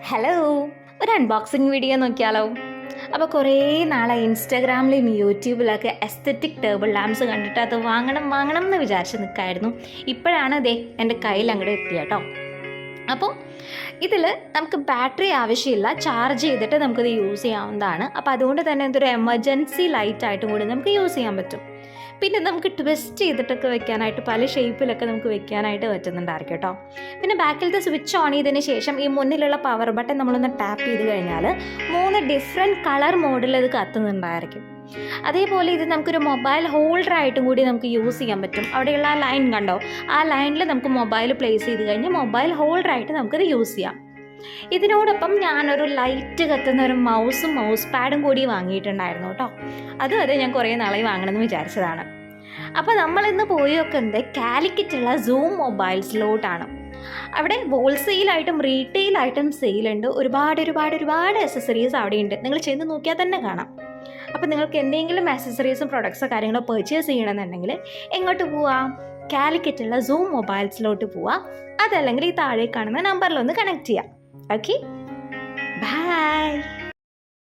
Hello, ഒരു unboxing video നോക്കിയാലോ? അപ്പോൾ കുറേ നാളായി ഇൻസ്റ്റാഗ്രാമിലും യൂട്യൂബിലൊക്കെ എസ്തറ്റിക് ടേബിൾ ലാംപ്സ് കണ്ടിട്ട് അത് വാങ്ങണം എന്ന് വിചാരിച്ച് നിൽക്കായിരുന്നു. ഇപ്പോഴാണ് ദേ എൻ്റെ കയ്യിൽ അങ്ങോട്ട് എത്തിയ കേട്ടോ. അപ്പോൾ ഇതിൽ നമുക്ക് ബാറ്ററി ആവശ്യമില്ല, ചാർജ് ചെയ്തിട്ട് നമുക്കിത് യൂസ് ചെയ്യാവുന്നതാണ്. അപ്പോൾ അതുകൊണ്ട് തന്നെ ഇതൊരു എമർജൻസി ലൈറ്റായിട്ടും കൂടി നമുക്ക് യൂസ് ചെയ്യാൻ പറ്റും. പിന്നെ നമുക്ക് ട്വിസ്റ്റ് ചെയ്തിട്ടൊക്കെ വെക്കാനായിട്ട് പല ഷേപ്പിലൊക്കെ നമുക്ക് വെക്കാനായിട്ട് പറ്റുന്നുണ്ടായിരിക്കും കേട്ടോ. പിന്നെ ബാക്കിലത്തെ സ്വിച്ച് ഓൺ ചെയ്തതിന് ശേഷം ഈ മുന്നിലുള്ള പവർ ബട്ടൺ നമ്മളൊന്ന് ടാപ്പ് ചെയ്ത് കഴിഞ്ഞാൽ 3 ഡിഫറെൻറ്റ് കളർ മോഡിൽ ഇത് കത്തുന്നുണ്ടായിരിക്കും. അതേപോലെ ഇത് നമുക്കൊരു മൊബൈൽ ഹോൾഡറായിട്ടും കൂടി നമുക്ക് യൂസ് ചെയ്യാൻ പറ്റും. അവിടെയുള്ള ആ ലൈൻ കണ്ടോ, ആ ലൈനിൽ നമുക്ക് മൊബൈൽ പ്ലേസ് ചെയ്ത് കഴിഞ്ഞാൽ മൊബൈൽ ഹോൾഡറായിട്ട് നമുക്കിത് യൂസ് ചെയ്യാം. ഇതിനോടൊപ്പം ഞാനൊരു ലൈറ്റ് കത്തുന്ന ഒരു മൗസ് പാഡും കൂടി വാങ്ങിയിട്ടുണ്ടായിരുന്നു കേട്ടോ. അത് ഞാൻ കുറേ നാളായി വാങ്ങണമെന്ന് വിചാരിച്ചതാണ്. അപ്പോൾ നമ്മളിന്ന് പോയി വെക്കുന്നത് കാലിക്കറ്റുള്ള സൂം മൊബൈൽസിലോട്ടാണ്. അവിടെ ഹോൾസെയിലായിട്ടും റീറ്റെയിലായിട്ടും സെയിലുണ്ട്. ഒരുപാട് അക്സസറീസ് അവിടെയുണ്ട്. നിങ്ങൾ ചെന്ന് നോക്കിയാൽ തന്നെ കാണാം. അപ്പോൾ നിങ്ങൾക്ക് എന്തെങ്കിലും അക്സസറീസും പ്രൊഡക്ട്സോ കാര്യങ്ങളോ പർച്ചേസ് ചെയ്യണമെന്നുണ്ടെങ്കിൽ എങ്ങോട്ട് പോവാം? കാലിക്കറ്റുള്ള സൂം മൊബൈൽസിലോട്ട് പോവാം. അതല്ലെങ്കിൽ ഈ താഴെ കാണുന്ന നമ്പറിലൊന്ന് കണക്ട് ചെയ്യാം. Okay, by.